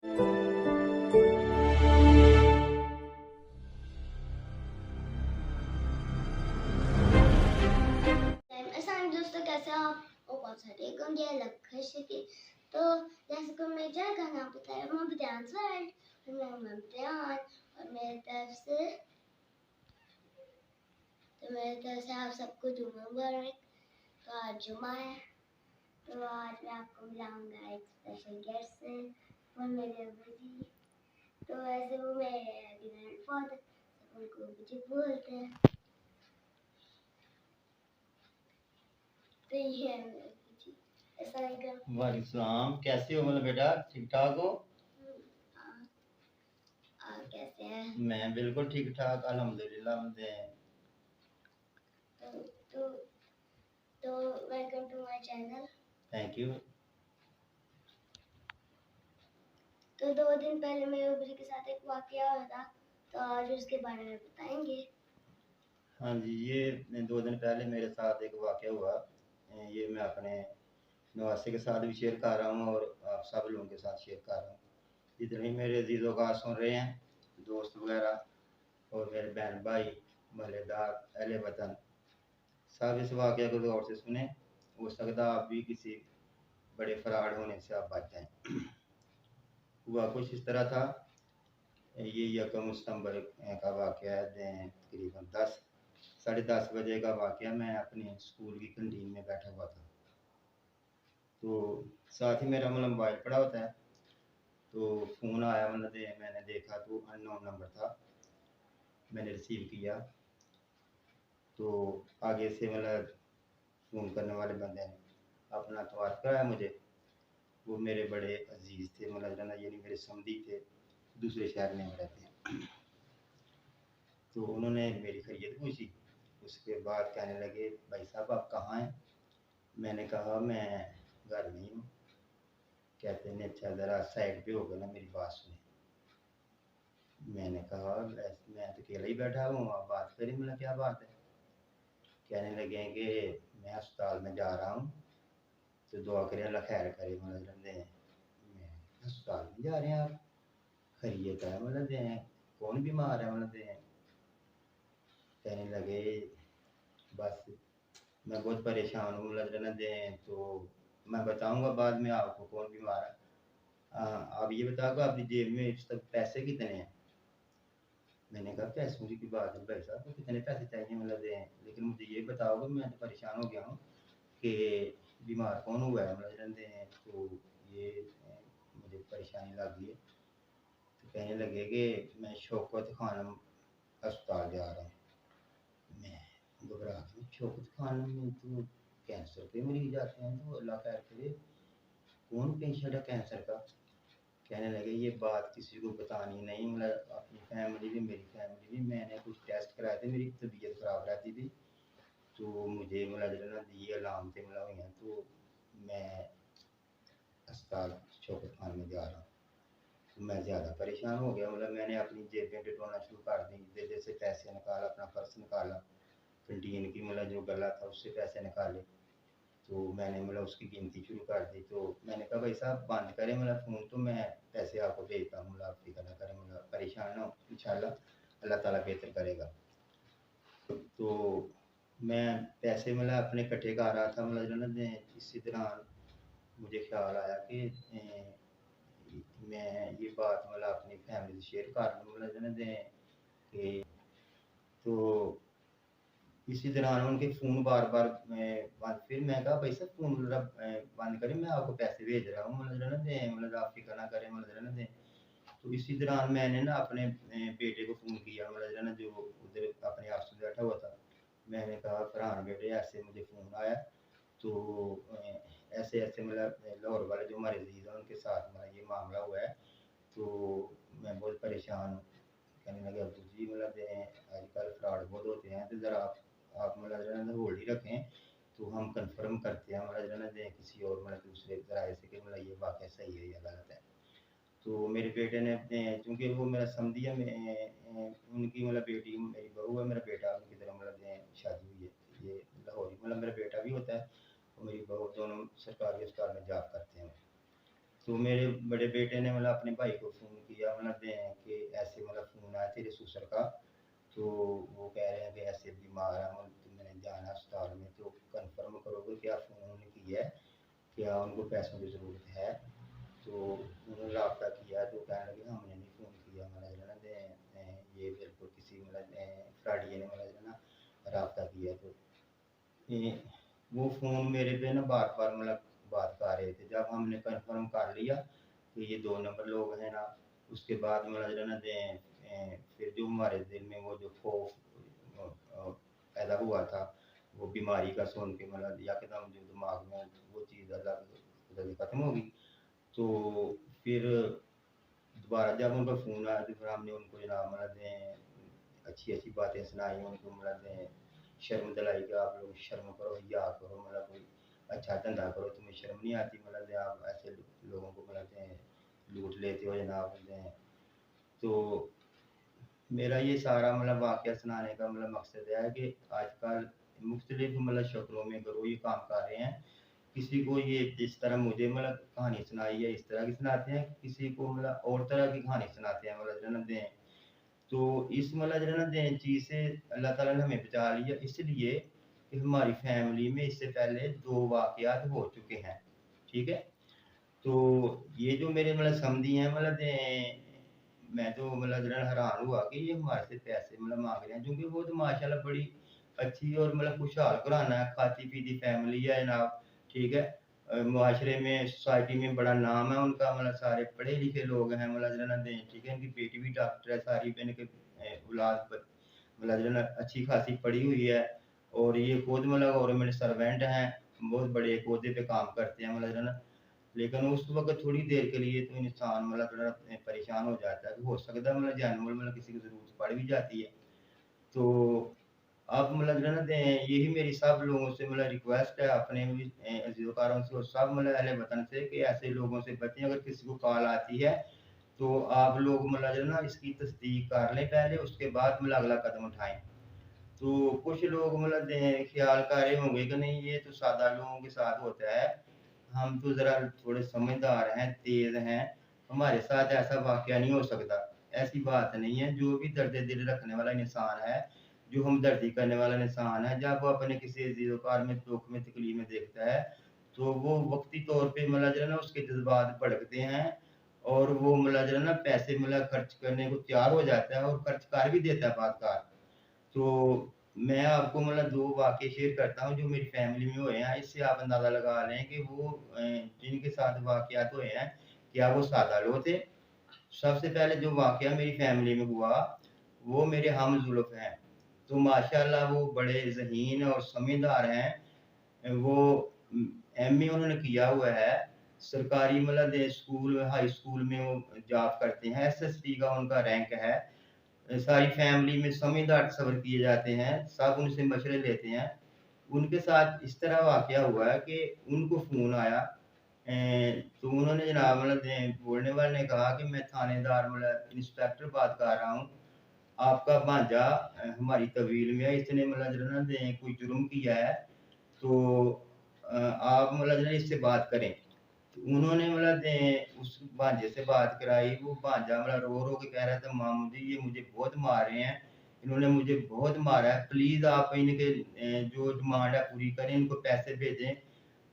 असान दोस्तों, कैसे हो आप? और बहुत सारे होंगे अलग खुश की। तो जैसे कि मैं जगह का नाम बताया, मैं बयान वर्ल्ड और मैं बयान, और मेरे तरफ से आप सबको जुम्मा मुबारक। तो आज जुम्मा है, तो आज मैं आपको मिलाऊंगा एक स्पेशल गेस्ट से, वो मेरे अब्बू जी। तो वैसे वो मेरे ग्रैंडफादर, उनको अब्बू जी बोलते हैं। तो ये है मेरे अब्बू जी। वालेकुम सलाम, कैसे हो मतलब बेटा, ठीक ठाक हो? आप कैसे हैं? मैं बिल्कुल ठीक ठाक अल्हम्दुलिल्लाह। तो तो welcome to my channel. Thank you. तो 2 दिन पहले मेरे अब्बू जी के साथ एक वाकया हुआ था, तो आज उसके बारे में बताएंगे। हाँ जी, ये 2 दिन पहले मेरे साथ एक वाकया हुआ। ये मैं अपने नवासे के साथ भी शेयर कर रहा हूँ और आप सब लोगों के साथ शेयर कर रहा हूँ। जितने मेरे अजीज़ वग़ार सुन रहे हैं, दोस्त वगैरह और मेरे बहन भाई, महल्लेदार, अहले वतन, सब इस वाकया को गौर से सुने। हो सकता आप भी किसी बड़े फ्रॉड होने से आप बच जाएं। हुआ कुछ इस तरह था। ये यकम सितंबर का वाकया है। तकरीबन 10 साढ़े 10 बजे का वाकया। मैं अपने स्कूल की कैंटीन में बैठा हुआ था, तो साथ ही मेरा मतलब मोबाइल पड़ा होता है। तो फ़ोन आया, मतलब मैंने देखा तो अननोन नंबर था। मैंने रिसीव किया, तो आगे से मतलब फ़ोन करने वाले बंदे ने अपना तारुफ कराया मुझे। वो मेरे बड़े अजीज़ थे, मतलब जना यानी मेरे समधी थे, दूसरे शहर में रहते हैं। तो उन्होंने मेरी खैरियत पूछी। उसके बाद कहने लगे, भाई साहब आप कहाँ हैं? मैंने कहा मैं घर में ही हूँ। कहते हैं अच्छा ज़रा साइड पे होकर ना मेरी बात सुने। मैंने कहा मैं तो अकेला ही बैठा हूँ, आप बात करें, मतलब क्या बात है? कहने लगे कि मैं अस्पताल में जा रहा हूँ, तो दुआ करें अल्लाह खैर करे। मतलब मैं अस्पताल में जा रहे हैं आप? खैरियत है? मतलब कौन बीमार है? मतलब कहने लगे बस मैं बहुत परेशान हूँ, मतलब तो मैं बताऊँगा बाद में आपको कौन बीमार है। आप ये बताओ आपकी जेब में इस तक पैसे कितने हैं? मैंने कहा पैसों की बात है भाई साहब, तो कितने पैसे चाहिए? मतलब लेकिन मुझे ये बताओगे, मैं तो परेशान हो गया हूँ कि बीमार कौन हुआ है? मतलब तो ये मुझे परेशानी लग गई है। तो कहने लगे कि मैं शौकत खानम अस्पताल जा रहा हूँ। मैं घबरा गया, शौकत खानम में तो कैंसर के मरीज जाते हैं, तो अल्लाह खैर करे, कौन पेशेंट है कैंसर का? कहने लगे ये बात किसी को बतानी नहीं, मतलब अपनी फैमिली भी, मेरी फैमिली भी। मैंने कुछ टेस्ट कराए थे, मेरी तबीयत ख़राब रहती थी, तो मुझे मतलब ये अलामतें मतलब हुई हैं, तो मैं अस्पताल शौकत खान में जा रहा हूँ। तो मैं ज़्यादा परेशान हो गया, मतलब मैंने अपनी जेबें टटोलना शुरू कर दी। जैसे पैसे निकाला, अपना पर्स निकाला, कैंटीन की मतलब जो गला था उससे पैसे निकाले, तो मैंने मतलब उसकी गिनती शुरू कर दी। तो मैंने कहा भाई साहब बंद करें मतलब फ़ोन, तो मैं पैसे आपको भेजता हूँ, मतलब आप फ़िक्र ना करें, मतलब परेशान ना हो, इंशाल्लाह अल्लाह ताला बेहतर करेगा। तो मैं पैसे मतलब अपने इकट्ठे कर रहा था, मतलब इसी दौरान मुझे ख्याल आया कि मैं ये बात मतलब अपनी फैमिली से शेयर कर लूँ, मतलब कि तो इसी दौरान उनके फ़ोन बार-बार बंद। फिर मैं कहा भाई साहब फ़ोन बंद करें, मैं आपको पैसे भेज रहा हूँ, मतलब आप फ़िक्र ना करें, मतलब। तो इसी दौरान मैंने ना अपने बेटे को फ़ोन किया, मतलब जो उधर अपने ऑफिस में बैठा हुआ था। मैंने कहा फरहान बेटे ऐसे मुझे फ़ोन आया, तो ऐसे-ऐसे मतलब लाहौर वाले जो हमारे अज़ीज़ हैं उनके साथ मतलब ये मामला हुआ है, तो मैं बहुत परेशान हूँ। कहने लगे अब्बू जी मतलब आजकल फ्रॉड बहुत होते हैं, तो ज़रा आप मतलब होल्ड ही रखें, तो हम कन्फर्म करते हैं मतलब किसी और मतलब दूसरे ज़राए से कि मतलब ये वाक़या सही है या गलत है। तो मेरे बेटे ने चूँकि वो मेरा समधी है, उनकी मतलब बेटी मेरी बहू है, मेरा बेटा उनकी तरह मतलब शादी हुई है। ये लाहौरी मतलब मेरा बेटा भी होता है और मेरी बहू, दोनों सरकारी अस्पताल में जॉब करते हैं। तो मेरे बड़े बेटे ने मतलब अपने भाई को फ़ोन किया, मतलब कि ऐसे मतलब फ़ोन आया तेरे ससुर का, तो वो कह रहे हैं कि ऐसे बीमार हैं, मतलब तो मैंने जाना अस्पताल में, तो कन्फर्म करोगे क्या फ़ोन उन्होंने किया है, क्या उनको पैसों की ज़रूरत है? तो उन्होंने रब्ता किया, तो कहने लगे हमने नहीं फ़ोन किया, मतलब जो है ना ये बिल्कुल किसी मतलब फ्रॉडिये ने मतलब जो है ना रब्ता किया। तो ये वो फ़ोन मेरे पे ना बार-बार मतलब बात कर रहे थे। जब हमने कन्फर्म कर लिया कि ये 2 नंबर लोग हैं ना, उसके बाद मतलब जो है ना फिर जो हमारे दिल में वो जो खौफ पैदा हुआ था, वो बीमारी का सुन के मतलब यकदम जो दिमाग में वो चीज़ अलग खत्म हो गई। तो फिर दोबारा जब उनका फ़ोन आया, तो फिर हमने उनको जनाब मतलब अच्छी-अच्छी बातें सुनाई, उनको मतलब शर्म दिलाई कि आप लोग शर्म करो, या करो, मतलब कोई अच्छा धंधा करो, तुम्हें शर्म नहीं आती, मतलब आप ऐसे लोगों को मतलब लूट लेते हो जनाब। तो मेरा ये सारा मतलब वाक़या सुनाने का मतलब मकसद है कि आजकल मुख्तलिफ़ मतलब शक्लों में गिरोह ये काम कर रहे हैं। किसी को ये जिस तरह मुझे मतलब कहानी सुनाई है इस तरह की सुनाते हैं, किसी को मतलब और तरह की कहानी सुनाते हैं, मतलब जो है ना तो इस मतलब जो है ना चीज़ से अल्लाह ताला ने हमें बचा लिया, इसलिए कि हमारी फैमिली में इससे पहले 2 वाक़यात हो चुके हैं, ठीक है? तो ये जो मेरे मतलब समधी हैं, मतलब मैं तो मतलब जो है ना हैरान हुआ कि ये हमारे से पैसे मतलब माँग रहे हैं, क्योंकि वो तो माशाल्लाह बड़ी अच्छी और मतलब खुशहाल घराना है, खाती-पीती फैमिली है जनाब, ठीक है? मुआशरे में, सोसाइटी में बड़ा नाम है उनका, मतलब सारे पढ़े-लिखे लोग हैं, मतलब जो है ना ठीक है? इनकी बेटी भी डॉक्टर है, सारी इनके औलाद मतलब जो है ना अच्छी खासी पढ़ी हुई है, और ये खुद मतलब गवर्नमेंट सर्वेंट हैं, बहुत बड़े ओहदे पे काम करते हैं, मतलब जो है ना। लेकिन उस वक़्त थोड़ी देर के लिए तो इंसान मतलब थोड़ा परेशान हो जाता है, कि हो सकता है मतलब जानवर मतलब किसी की ज़रूरत पड़ भी जाती है। तो अब मतलब जो है ना यही मेरी सब लोगों से मतलब रिक्वेस्ट है, अपने भी अज़ीज़ोकारों से और सब मतलब अहले वतन से, कि ऐसे लोगों से बचें। अगर किसी को कॉल आती है, तो आप लोग मतलब जो है ना इसकी तस्दीक कर लें पहले, उसके बाद मतलब अगला कदम उठाएँ। तो कुछ लोग मतलब ख़्याल कर रहे होंगे कि नहीं ये तो सादा लोगों के साथ होता है, हम तो ज़रा थोड़े समझदार हैं, तेज़ हैं, हमारे साथ ऐसा वाक़या नहीं हो सकता। ऐसी बात नहीं है, जो भी दर्द दिल रखने वाला इंसान है, जो हमदर्दी करने वाला इंसान है, जब वो अपने किसी अज़ीज़-ओ-कार में दुःख में, तकलीफ़ में देखता है, तो वो वक़्ती तौर पे मतलब जो है ना उसके जज़्बात भड़कते हैं, और वो मतलब जो है ना पैसे मतलब खर्च करने को तैयार हो जाता है, और खर्च कर भी देता है बाद-कार। तो मैं आपको मतलब 2 वाक़ये शेयर करता हूँ जो मेरी फ़ैमिली में हुए हैं। इससे आप अंदाज़ा लगा लें कि वो जिनके साथ वाक़यात हुए हैं, क्या वो सादा लोग थे? सबसे पहले जो वाक़या मेरी फ़ैमिली में हुआ, वो मेरे हम-ज़ुल्फ़ हैं। तो माशाअल्लाह वो बड़े ज़हीन और समझदार हैं। वो एमए उन्होंने किया हुआ है। सरकारी मतलब स्कूल, हाई स्कूल में वो जॉब करते हैं। एसएससी का उनका रैंक है। सारी फैमिली में समझदार तस्वर किए जाते हैं, सब उनसे मशवरे लेते हैं। उनके साथ इस तरह वाक़या हुआ है कि उनको फ़ोन आया, तो उन्होंने जनाब मतलब बोलने वाले ने कहा कि मैं थानेदार मतलब इंस्पेक्टर बात कर रहा हूँ, आपका भांजा हमारी तहवील में है, इसने मतलब जो है ना कोई जुर्म किया है, तो आप मतलब जो है इससे बात करें। तो उन्होंने मतलब उस भांजे से बात कराई, वो भांजा मतलब रो-रो के कह रहा था, मामू जी ये मुझे बहुत मार रहे हैं, इन्होंने मुझे बहुत मारा है, प्लीज़ आप इनके जो डिमांड है पूरी करें, इनको पैसे भेजें,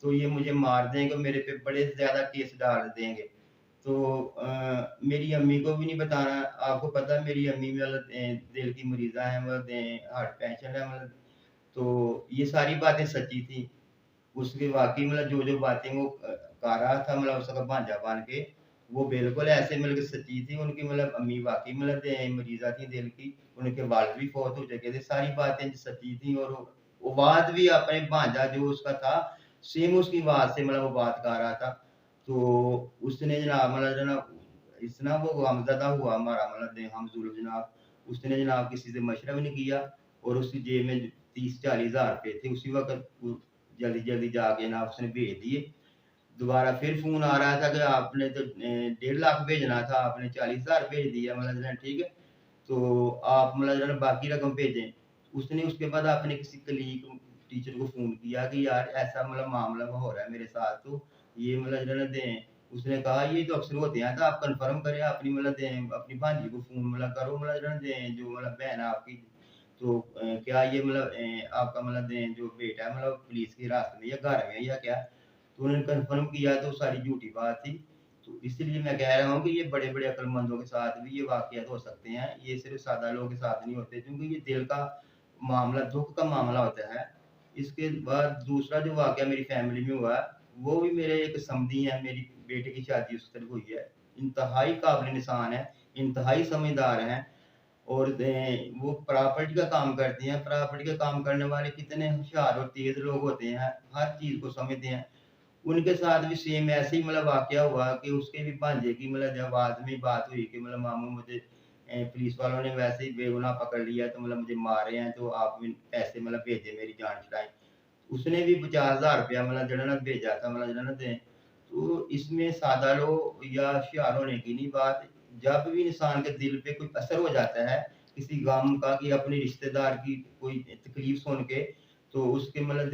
तो ये मुझे मार देंगे, मेरे पे बड़े ज़्यादा केस डाल देंगे। तो मेरी अम्मी को भी नहीं बताना, आपको पता है मेरी अम्मी मतलब दिल की मरीज़ा हैं, मतलब हार्ट पेशेंट है, मतलब तो ये सारी बातें सच्ची थी। उसकी वाक़ई मतलब जो-जो बातें वो कर रहा था मतलब उसका भांजा बन के, वो बिल्कुल ऐसे मतलब कि सच्ची थी। उनकी मतलब अम्मी वाक़ई मतलब मरीज़ा थी दिल की, उनके वालिद भी फ़ौत हो चुके थे। सारी बातें सच्ची थी, और वो बात भी अपने भांजा जो उसका था, सेम उसकी आवाज़ से मतलब वो बात कर रहा था। तो उसने जनाब मतलब जो ना इस ना वो गमज़दा हुआ हमारा मतलब हम-ज़ुल्फ़ जनाब, उसने जनाब किसी से मशवरा भी नहीं किया, और उसकी जेब में 30-40 हज़ार रुपए थे। उसी वक़्त जल्दी-जल्दी जाके ना उसने भेज दिए। दोबारा फिर फ़ोन आ रहा था कि आपने तो 1.5 लाख भेजना था, आपने 40,000 भेज दिया, मतलब जो है ठीक है, तो आप मतलब जो है ना बाकी रकम भेजें। उसने उसके बाद अपने किसी कलीग टीचर को फ़ोन किया कि यार ऐसा मतलब मामला हो रहा है मेरे साथ, तो ये मतलब जो है ना दें। उसने कहा ये तो अक्सर होते हैं, तो आप कंफर्म करें अपनी मतलब अपनी भांजी को फोन मतलब करो मतलब जो मतलब बहन है आपकी, तो क्या ये मतलब आपका मतलब जो बेटा है मतलब पुलिस की हिरासत में या घर में या क्या? तो उन्होंने कंफर्म किया तो सारी झूठी बात थी। तो इसलिए मैं कह रहा हूँ कि ये बड़े-बड़े अक्लमंदों के साथ भी ये वाक़यात हो सकते हैं। ये सिर्फ़ सादा लोगों के साथ नहीं होते, क्योंकि ये दिल का मामला, दुःख का मामला होता है। इसके बाद दूसरा जो वाक़या मेरी फ़ैमिली में हुआ, वो भी मेरे एक समधी हैं, मेरी बेटे की शादी उस तरफ हुई है। इंतहाई काबिल इंसान है, इंतहाई समझदार हैं। और वो प्रॉपर्टी का काम करती हैं। प्रॉपर्टी का काम करने वाले कितने होशियार और तेज़ लोग होते हैं, हर चीज़ को समझते हैं। उनके साथ भी सेम ऐसे ही मतलब वाक़या हुआ कि उसके भी भांजे की मतलब जब बाद में बात हुई कि मतलब मामू मुझे पुलिस वालों ने वैसे ही बेगुनाह पकड़ लिया, तो मतलब मुझे मारे हैं, तो आप पैसे मतलब भेजे मेरी जान छुड़ाएँ। उसने भी 50,000 रुपया मतलब ਜਿਹੜਾ ना भेजा था मतलब ਜਿਹੜਾ ना दे। तो इसमें सादा लोग या होशियार होने की नहीं बात, जब भी इंसान के दिल पे कोई असर हो जाता है, किसी गम का कि अपने रिश्तेदार की कोई तकलीफ सुन के, तो उसके मतलब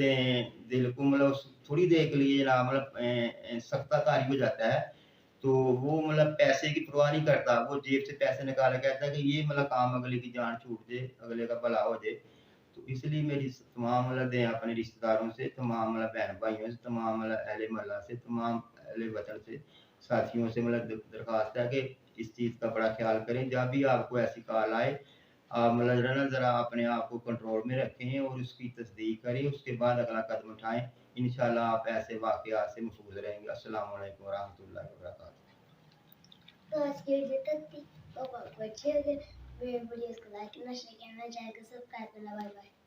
दिल को मतलब थोड़ी देर के लिए ना मतलब सख्ता तारी हो जाता है। तो वो मतलब पैसे की परवाह नहीं करता, वो जेब से पैसे निकाल के कहता है कि ये मतलब काम अगले की जान छूट जाए, अगले का भला हो जाए। तो इसलिए मेरी तमाम मतलब अपने रिश्तेदारों से, तमाम मतलब बहन-भाइयों से, तमाम मतलब अहले मोहल्ला से, तमाम अहले वतन से, साथियों से मतलब दरख्वास्त है कि इस चीज़ का बड़ा ख़्याल करें। जब भी आपको ऐसी कॉल आए, आप मतलब जो है ना ज़रा अपने आप को कंट्रोल में रखें और उसकी तस्दीक करें, उसके बाद अगला कदम उठाएँ। इंशाअल्लाह आप ऐसे वाक़यात से महफूज़ रहेंगे। अस्सलाम वालेकुम व रहमतुल्लाहि व बरकातहू। तो आज की वीडियो तक थी। तो आपको अच्छी लगे मेरे वीडियोस को लाइक करना, शेयर करना, चैनल को सब्सक्राइब करना। Bye bye.